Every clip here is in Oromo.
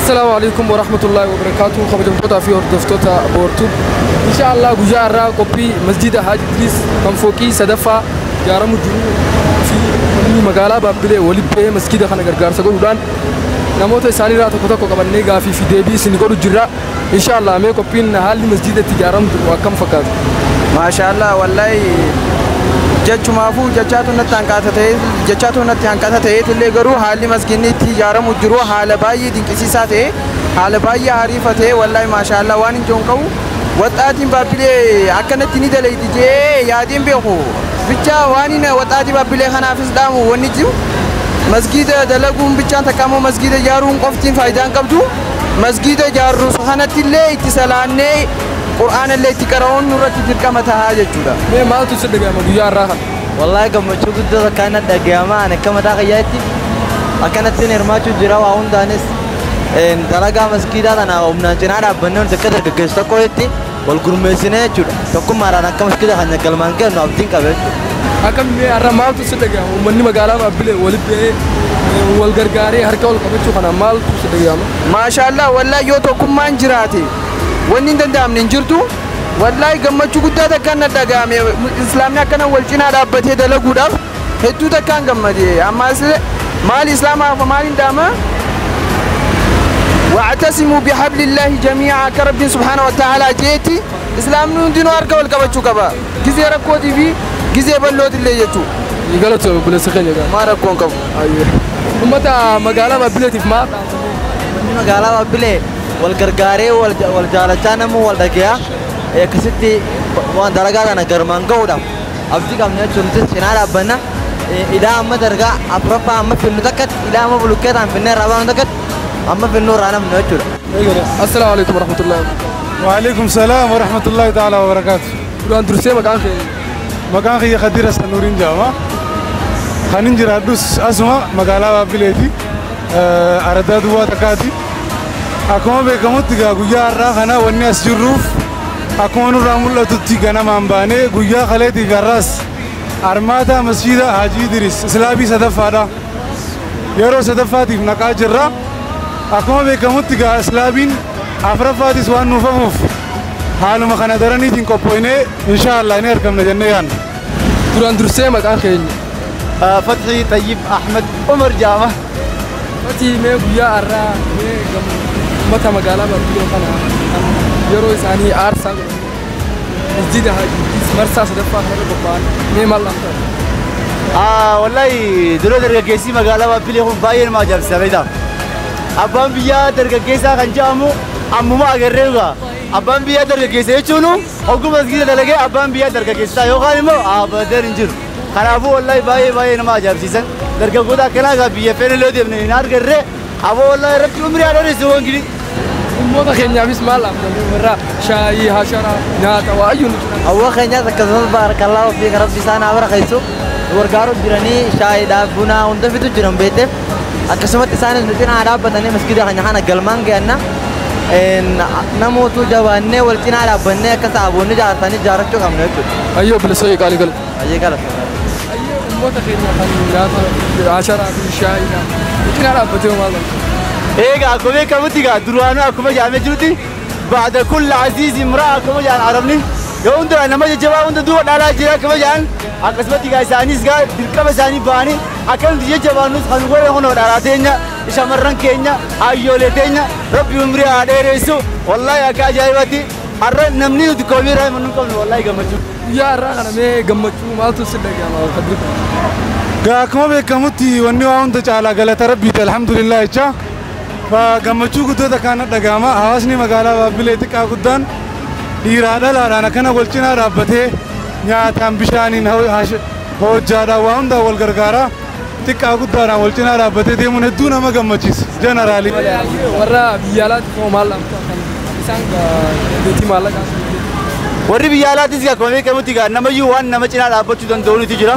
السلام عليكم ورحمة الله وبركاته. خبر مقطع في هردفتوتا بورتوب إن شاء الله جزاء الرا كوبي مسجد حاج إدريس كم فوقي سدفا جارم الجنوب في مقالة بابلة ولبه مسجد خان غرغار سقول دان نموت إنساني رات كوتا كمان نيجا في دبي سنقول الجرا إن شاء الله ما كوبين حال مسجد تجارم وكم فكات ما شاء الله والله جت مافو جتاتو نتانكاته تلي غرو حالي مسكيني تجارة مجرو حال باي دين كسي ساته حال باي عارفته والله ما شاء الله وان جونكو وطاتين بابلي اكنت ني دلي دي يادين بيخو بيچا وانينا وطاتي بابلي خنافس دامو ونجم مسجد دلغون بيچا تقامو مسجد جارون قفتين فايدان قبدو مسجد جارو سخنت اللي اتصالاني قرآن اللي تقرأون نورتي تركمتها جدا. ما تصدق يا مبيار راحت. والله كم تشوف ده كانت دقيقة أنا كم تغيرتي. أكانت سنير ما تشوف جرا وعون دانس. إن تلاقى مسكيدا أنا ومن جنارا بنون تكتر كيستا كويتي والكرمسينة جدا. تكون مرة كم مسكيدا هنيا كلمان كه نابدين كبير. أكم مي ما تصدق يا ومني مقالة ما بله ولبه والغرغاري هركول كبير شو خنا ما تصدق يا ما شاء الله والله يوتو كمان جراتي. وين ندم ننجرتو والله قمتشو قدّا تكان ندعامي إسلامنا كنا والجنا رابطه دلوا قدّا هتو تكان قمدي أما ما الإسلام فما ندامه واعتصموا بحبل الله جميعا كرب سبحانه وتعالى جيتي إسلام ندينو أركا والكبتشو كبا كذي ركوتي في كذي بلوت اللي يجتو يقولوا بلسخين يا ما ركون كم أيه متى مقالة ما بلتي في ما مقالة ما بلي والغرغاري والجالتانم والدقيا كستي وان درجات أنا كرمان قودا أبدي كم نشوف سنارا بنا إذا أما درجة أبرفا أما في النتكت إذا أما بلوكات عن فينا رابع نتكت أما في النور أنا منشور. السلام عليكم ورحمة الله. وعليكم السلام ورحمة الله تعالى وبركاته. قرآن درسي مكان خي خدير السنورين جاوا خنينجر هدوس أسمع مقالة بابليتي أرداد واتكاتي أكون بكموت تيجا غويا راخنا والناس جروف أكون رامولا تتيجا نمامباني غويا خليتي غراس أرمادا مسجد حاجي إدريس إسلامي سدفادا يرو سدفاتي نكاجرا أكون بكموت تيجا إسلامين أفرفاتي سوان نوفموف حالو مخنا دراني تين كوبوينه إن شاء الله نركم نجنيان. قرآن درسي مكان خير. فتحي طيب أحمد عمر جامع. فتحي مي غويا أرا مي متى مقالة بابلي خنا يرو إنساني أرسا مسجد هاي مرسا سدفا خير ببان مي مالله. والله دلو درجة كيسي مقالة بابلي هم باين ما جاب سبيدا. أبان بيا درجة كيسا خنجامو أمو ما أقررها. أبان بيا درجة كيسة يشونو حكومة مسجد دلقة أبان بيا درجة كيسة يوغاني مو أبدر إنجر خرابو والله باي نما جاب سيسن درجة كودا كنا غبية فين اللي ودي من نار كره أبو والله ربي عمري على رسوان كذي موضة خينيا بس مالا مرة شاي هاشرا ناتا وأيون أول خينيا تكذب بارك الله فيك ربي سانا أبرا خيسو ورقارو جراني شاي دابونا وندم في تجرم بيته أكسمت سانا نتنا عرب بدني مسجد خينيا خنا قلمان كأننا نموتو جوانه والتنا على بنه كسابون جارتاني جارتشو كم نيجو أيوة بلسوي قال أيوة موضة خينيا خنا عشرة شاي نتنا على بتيو مالا إيه أكمل كم تيجا دروانو أكمل جامع جلوتي بعد كل عزيز امرأة أكمل جان عربني يوم ده أنا ما جواب وند دو على جرا كم جان أكسبت تيجا سانيس جا دلكم ساني باني أكمل دي جواب نص خنقول هون ولا تيجنا إيش أمرن كينيا أيوة تيجنا ربي عمري على رئيسو والله يا كاجايبتي أرى نمني ودكوبي راي منكم والله جمتشو يا رانا مي جمتشو ما تصدق يا ما خبرك كما بكمتي ونيوان تجعل قالت ربي الحمد لله إيشا فجمتشو قدوة كانت دعامة هواسني مقالة بابليتك أقدان إيرادا لا أنا كنا قلتنا رابطه يا تامبشاني هو جادا وهم دا والغرغارا تك أقدان قلتنا رابطه دي من الدونا ما جمتشيس جنرالي ورا بيالات فمالا إنسان بيتي مالا ورّي بيالات إسكا كومي كموتيكا نما يوان نما چنا رابطو دون دونو تجرا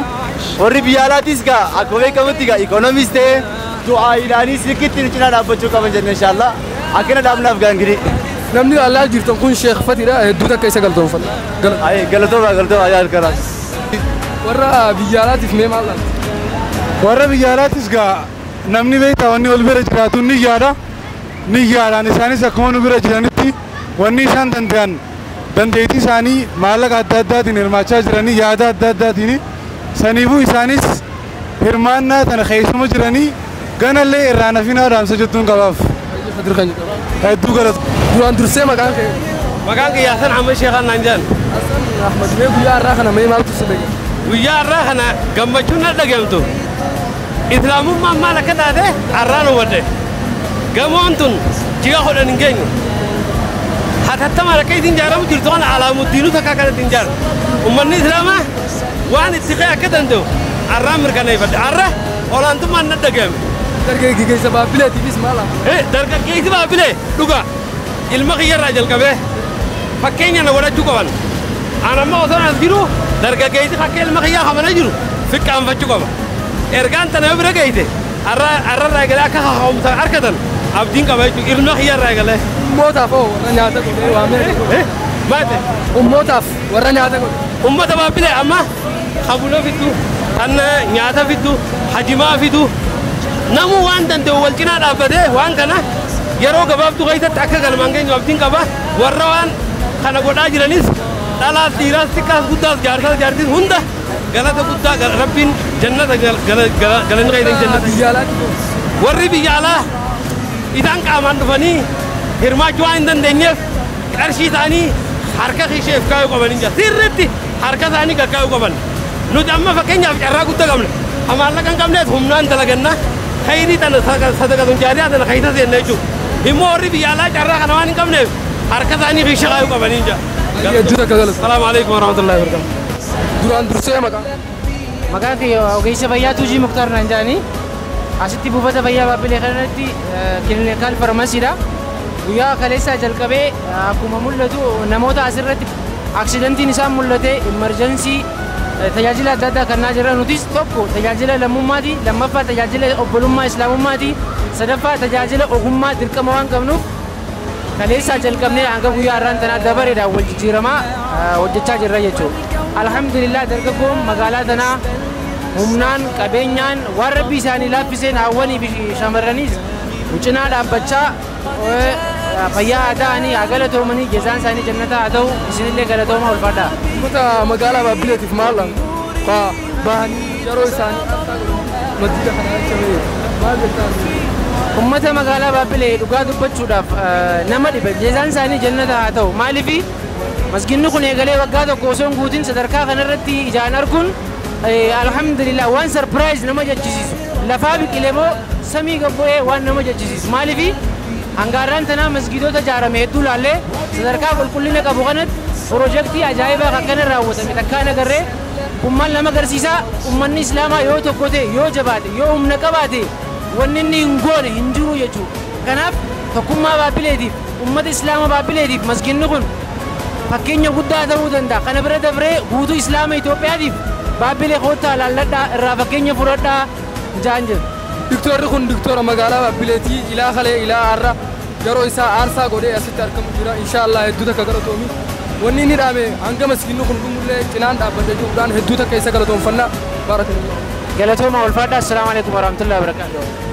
ورّي بيالات إسكا أكومي كموتيكا إيكونوميست دعاء إلهي سكتين چنا رابطو كمان جن إن شاء الله أكنا دام نافغان غري نمني الله جرتم كون شيخ فتيرة دودا كيسا قلتهم فل غلطوا أيار كراس ورّا بيالات في مالا ورّا بيالات إسكا نمني بيتا وني والبرج كاتوني جادا niyyaadhaan isaanis akkuma nu bira jiranitti wanni isaan danda'an dandeettii isaanii maallaqa adda addaatiin hirmaachaa jiranii yaada adda addaatiin saniifuu isaanis hirmaannaa tana keessuma jiranii ganallee irraa nafinaa dhaamsa jettuun qabaaf. Hedduu galatu. Duraan dursee maqaan kee? Maqaan kee Yaasan Ahmed Sheekhaan naan jedhan. Hasan Ahmed mee guyyaa har'aa kana mee maaltu si dhaga'e? Guyyaa har'aa kana gammachuun na dhagahamtu. Islaamummaan maal akka taate har'aan hubadhe. Gamoon tun ji'a hodhan hin geenyu. Hatattamaan akka ittiin ijaaramu jirtu kana alaamuuddiinuu takka akkanatti hin ijaaru. Uummanni Islaamaa waan itti ka'e akka danda'u har'aan mirkaneeffadhe. Har'a olaantummaan na dhagahame. Dargaggeessa Baabbileetiifis maal haala? Dargaggeessi Baabbilee dhuga ilma kiyyarraa jalqabee fakkeenya na godhachuu qaban. Ani amma osoo as jiru dargaggeessi fakkee ilma kiyyaa hamana jiru fiqqaanfachuu qaba. Ergaan tana bira geeyte har'arraa egalee akka haamsa harkatan abdiin qaba jechuudha ilma kiyyarraa egalee. Ummootaaf hoo warra nyaata godhee waamee? Maate? Ummootaaf warra nyaata godhe. Ummata Baabbilee amma habula fiddu, kan nyaata fiddu, hajimaa fiddu. Namu waan danda'u wal cinaa dhaabbatee waan kana yeroo gabaabduu keessatti akka galmaan geenyu abdiin qaba. Warra waan kana godhaa jiranis dhalaas dhiiraas xiqqaas guddaas jaarsaas jaartiin hunda galata guddaa rabbiin jannata galanni qaydan jannata. Warri biyya alaa isaan qaamaan dhufanii hirmaachuu waan hin dandeenyeef qarshii isaanii harka isheef kaayuu qaban hin jira. Sirriitti harka isaanii kakkaayuu qaban. Nuti amma fakkeenyaaf carraa guddaa qabna. Maallaqa hin qabneef humnaan dalagannaa. Khayri tan sadaqatun jaariyaa tan khayta seenna jechuudha. Immoo warri biyya alaa carraa kana waan hin qabneef harka isaanii fi shaqaayuu qabanii jira. Salaamu alaikum warahmatullahi wabarakatuh. Duraan dursee maqaan? Maqaan kee ogeessa fayyaa Tuujii Muktaar naan jedhani. Asitti buufata fayyaa Baabbilee kanatti kiliinikaal farmasiidha. Guyyaa kaleessaa jalqabee akkuma mul'atu namoota asirratti aksidentiin isaan mul'ate emerjensii tajaajila adda addaa kennaa jira. Nutis tokko tajaajila lammummaati, lammaffaa tajaajila obbolummaa islaamummaati, sadaffaa tajaajila ogummaa dirqama waan qabnuuf kaleessaa jalqabnee hanga guyyaa har'aan tanaa dabareedhaan wal jijjiiramaa hojjechaa jirra jechuudha. Alhamdulillah dargaggoon magaalaa tanaa humnaan qabeenyaan waan rabbi isaanii laaffiseen hawwanii fi shamarraniis cinaa dhaabbachaa fayyaa adaanii haa galatoomanii jazaan isaanii jannataa haa ta'u isinillee galatoomaa ulfaadhaa. Ummata magaalaa Baabbileetiif maal bahanii yeroo isaanii masjida kana jechamee maal jettaan? Ummata magaalaa Baabbilee dhugaa dubbachuudhaaf nama dhiba jazaan isaanii jannataa haa ta'u maaliifi masginni kun eegalee waggaa tokko osoo hin guutin sadarkaa kanarratti ijaan arguun alhamdulillah waan sarpiraayiz nama jechisiisu lafaa biqilee moo samii gabbu'ee waan nama jechisiisu maaliifi hangaarraan tanaa masgidoota ijaarame hedduu laallee sadarkaa qulqullina qabu kanatti piroojeektii ajaa'ibaa akkana raawwatame takkaan agarree kun maal nama agarsiisaa ummanni islaamaa yoo tokko ta'e yoo jabaate yoo humna qabaate wanni inni hin goone hin jiru jechuudha. Kanaaf tokkummaa Baabbileetiif ummata islaamaa Baabbileetiif masginni kun fakkeenya guddaa ta'uu danda'a. Kana bira dabree guutuu islaama Itoophiyaatiif Baabbilee koottaa laalladhaa irraa fakkeenya fudhadhaa jaan jedhu. Diktoorri kun diktoora magaalaa Baabbileetii ilaa kalee ilaa har'a yeroo isaa aarsaa godhee asitti argamu jira. Inshaallah hedduu takka galatoomi. Wanni inni dhaame hanga masginni kun dhumullee cinaan dhaabbate jechuudhaan hedduu takka isa galatoonfannaa. Baarakallahu. Galatooma ulfaadhaa. Assalaamu alaikum warahmatullahi wabarakatuh.